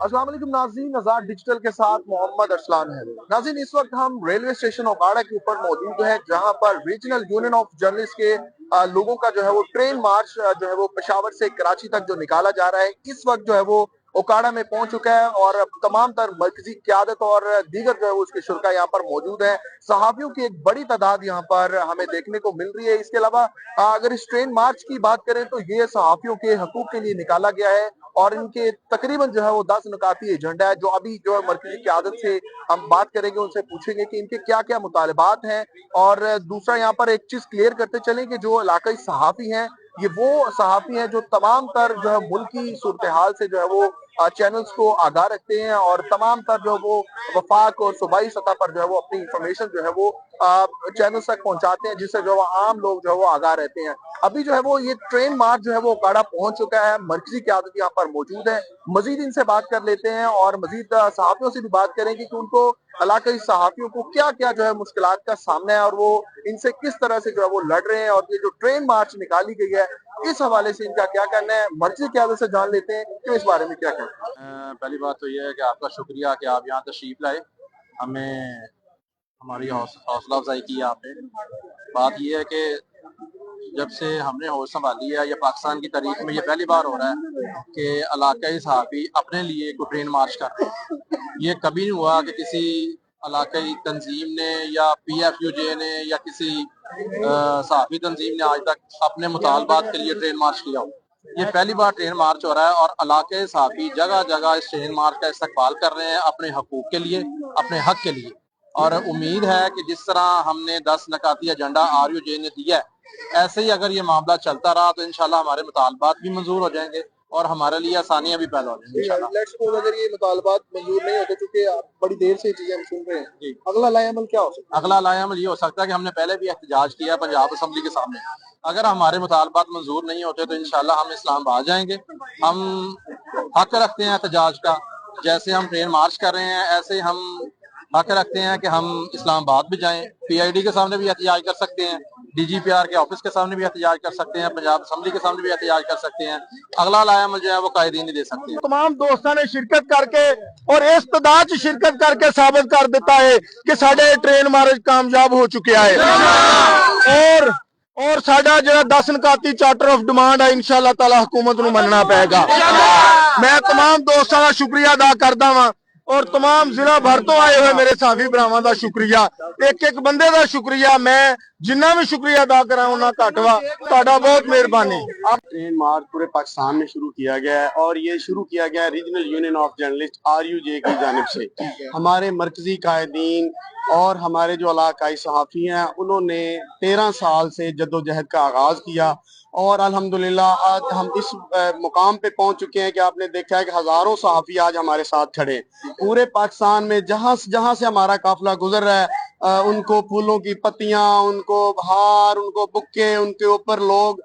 अस्सलाम वालेकुम नाज़रीन, नज़ार डिजिटल के साथ मोहम्मद अरसलान है। नाज़रीन, इस वक्त हम रेलवे स्टेशन ओकाड़ा के ऊपर मौजूद हैं, जहां पर रीजनल यूनियन ऑफ जर्नलिस्ट के लोगों का जो है वो ट्रेन मार्च जो है वो पेशावर से कराची तक जो निकाला जा रहा है, इस वक्त जो है वो ओकाड़ा में पहुंच चुका है और तमाम तर मरकजी क्यादत और दीगर जो है वो उसके शुरा यहाँ पर मौजूद है। सहाफियों की एक बड़ी तादाद यहाँ पर हमें देखने को मिल रही है। इसके अलावा अगर इस ट्रेन मार्च की बात करें तो ये सहाफियों के हकूक के लिए निकाला गया है और इनके तकरीबन जो है वो 10 नुकाती एजेंडा है, जो अभी जो है मरकजी क़यादत से हम बात करेंगे, उनसे पूछेंगे कि इनके क्या क्या मुतालबात हैं। और दूसरा यहाँ पर एक चीज क्लियर करते चलें कि जो इलाकाई सहाफी हैं, ये वो सहाफी हैं जो तमाम तर जो है मुल्क की सूरत हाल से जो है वो चैनल्स को आगाह रखते हैं और तमाम तर जो वो वफाक और सूबाई सतह पर जो है वो अपनी इंफॉर्मेशन जो है वो चैनल्स तक पहुंचाते हैं, जिससे जो आम लोग जो है वो आगाह रहते हैं। अभी जो है वो ये ट्रेन मार्च जो है वो ओकाड़ा पहुंच चुका है, मरकजी क़यादत यहाँ पर मौजूद है। मजीद इनसे बात कर लेते हैं और मजीद सहाफियों से भी बात करेंगे कि उनको इलाकाई सहाफियों को क्या क्या जो है मुश्किलात का सामना है और वो इनसे किस तरह से जो है वो लड़ रहे हैं, और ये जो ट्रेन मार्च निकाली गई है इस हवाले से इनका क्या कहना है, मर्जी क़यादत से जान लेते हैं कि इस बारे में क्या कहना है। पहली बात तो यह है कि आपका शुक्रिया कि आप यहाँ तशरीफ लाए, हमें हमारी हौसला अफजाई की आपने। बात यह है कि जब से हमने होश संभाली है, या पाकिस्तान की तारीख में ये पहली बार हो रहा है कि इलाकाई सहाफ़ी अपने लिए को ट्रेन मार्च कर रहे हैं। ये कभी नहीं हुआ कि किसी इलाकाई तंजीम ने या PFUJ ने या किसी सहाफ़ी तंजीम ने आज तक अपने मुतालबात के लिए ट्रेन मार्च किया हो। ये पहली बार ट्रेन मार्च हो रहा है और इलाके सहाफ़ी जगह जगह इस ट्रेन मार्च का इस्तकबाल कर रहे हैं अपने हकूक के लिए, अपने हक के लिए। और उम्मीद है कि जिस तरह हमने 10 नकाती एजेंडा RUJ ने दिया है, ऐसे ही अगर ये मामला चलता रहा तो इंशाल्लाह हमारे मुतालबात भी मंजूर हो जाएंगे और हमारे लिए आसानियां भी पैदा हो जाएंगी इंशाल्लाह। लेट्स सपोज अगर ये मुतालबात मंजूर नहीं होते, क्योंकि आप बड़ी देर से चीजें हम सुन रहे हैं, जी, अगला लाएमल क्या हो सकता अगला लाएमल ये हो सकता है कि हमने पहले भी एहतजाज किया है पंजाब असम्बली के सामने। अगर हमारे मुतालबात मंजूर नहीं होते तो इंशाल्लाह हम इस्लामाबाद जाएंगे। हम हक रखते हैं एहतजाज का, जैसे हम ट्रेन मार्च कर रहे हैं ऐसे ही हम हक रखते हैं कि हम इस्लामाबाद भी जाएं। PID के सामने भी एहतजाज कर सकते हैं, DGPR के ऑफिस के सामने भी एहतजाज कर सकते हैं, पंजाब असम्बली के सामने भी एहतजाज कर सकते हैं। अगला लाएमल जो है वो कायदीन ही दे सकते हैं। तमाम दोस्तों ने शिरकत करके और इस्तदाद शिरकत करके साबित कर देता है कि साडे ट्रेन मार्च कामयाब हो चुके है और साडा जो 10 नकाती चार्टर ऑफ डिमांड है इंशाअल्लाह ताला हुकूमत नूं मनना पेगा। मैं तमाम दोस्तों का शुक्रिया अदा करदा वां और तमाम जिला भर तो आए हुए मेरे साथी भरावां का शुक्रिया, एक एक बंदे का शुक्रिया। मैं जिन्ना भी शुक्रिया अदा करा उन्ना घट वा। तुहाडा बहुत मेहरबानी। ट्रेन मार्च पूरे पाकिस्तान में शुरू किया गया है और ये शुरू किया गया है regional union of journalist RUJ की जानिब से। हमारे मरकजी कायदीन और हमारे जो इलाकाई सहाफ़ी हैं उन्होंने 13 साल से जद्दोजहद का आगाज किया और अल्हम्दुलिल्लाह आज हम इस मुकाम पे पहुंच चुके हैं कि आपने देखा है कि हजारों सहाफ़ी आज हमारे साथ खड़े हैं। पूरे पाकिस्तान में जहां से हमारा काफिला गुजर रहा है उनको फूलों की पत्तियां, उनको हार, उनको बुक्के, उनके ऊपर लोग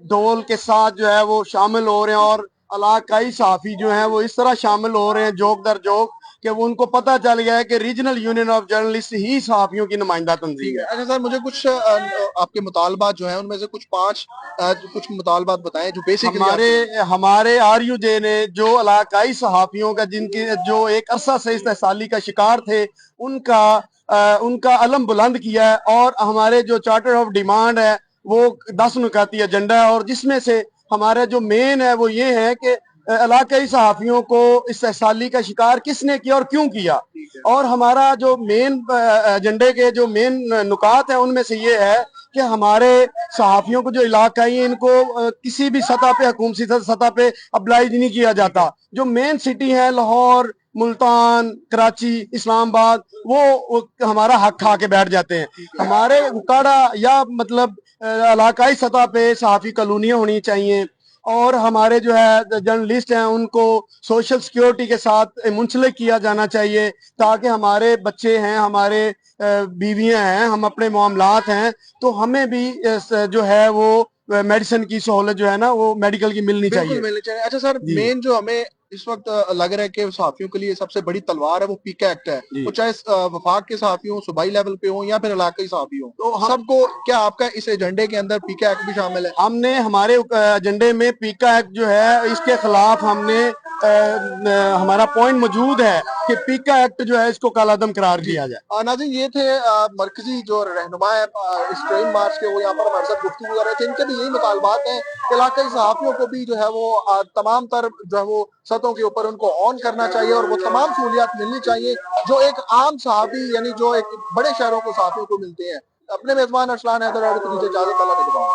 ढोल के साथ जो है वो शामिल हो रहे हैं और इलाकाई सहाफ़ी जो है वो इस तरह शामिल हो रहे हैं जोक दर जोक कि वो उनको पता चल गया है कि रीजनल यूनियन ऑफ जर्नलिस्ट ही सहाफ़ियों की नुमाइंदा तंजीम है। अच्छा सर, मुझे कुछ आपके मुतालबात जो हैं उनमें से कुछ 5 कुछ मुतालबात बताएं जो बेसिकली हमारे RUJ ने जो इलाकाई सहाफ़ियों का जिनकी जो एक अरसा से इस्तेहसाली का शिकार थे उनका अलम बुलंद किया है और हमारे जो चार्टर ऑफ डिमांड है वो 10 नुकाती एजेंडा है और जिसमें से हमारा जो मेन है वो ये है कि इलाकाई सहाफ़ियों को इस्तेहसाली का शिकार किसने किया और क्यों किया। और हमारा जो मेन एजेंडे के जो मेन नुकात है उनमें से ये है कि हमारे सहाफ़ियों को जो इलाकाई इनको किसी भी सतह पे हुकूमती सतह पे अब्लाइज नहीं किया जाता। जो मेन सिटी है लाहौर, मुल्तान, कराची, इस्लामाबाद वो हमारा हक खा के बैठ जाते हैं। हमारे उकाड़ा या मतलब इलाकाई सतह पे सहाफ़ी कॉलोनियाँ होनी चाहिए और हमारे जो है जर्नलिस्ट हैं उनको सोशल सिक्योरिटी के साथ मुंसलिक किया जाना चाहिए ताकि हमारे बच्चे हैं, हमारे बीवियां हैं, हम अपने मामलात हैं तो हमें भी जो है वो मेडिसिन की सहूलत जो है ना वो मेडिकल की मिलनी चाहिए। अच्छा सर, मेन जो हमें इस वक्त लग रहा है कि सहाफियों के लिए सबसे बड़ी तलवार है वो पीका एक्ट है, वो चाहे वफाक के सहाफी हो, सूबाई लेवल पे हो या फिर इलाकाई सहाफी हो, तो सबको क्या आपका इस एजेंडे के अंदर पीका एक्ट भी शामिल है? हमने हमारे एजेंडे में पीका एक्ट जो है इसके खिलाफ हमने हमारा पॉइंट मौजूद है कि पीका एक्ट जो है इसको कालादम करार दिया जाए। नाज़रीन ये थे मरकजी जो रहनुमा है इस ट्रेन मार्च के, वो यहाँ पर हमारे साथ गुफ्तगू कर रहे थे। इनके भी यही मुतालबात हैं कि इलाकाई सहाफ़ियों को भी जो है वो तमाम तर जो है वो सतहों के ऊपर उनको ऑन करना चाहिए और वो तमाम सहूलियात मिलनी चाहिए जो एक आम सहाफ़ी यानी जो एक बड़े शहरों को सहाफ़ियों को मिलती हैं। अपने मेज़बान अरसलान हैदर और इजाज़त, अल्लाह निगहबान।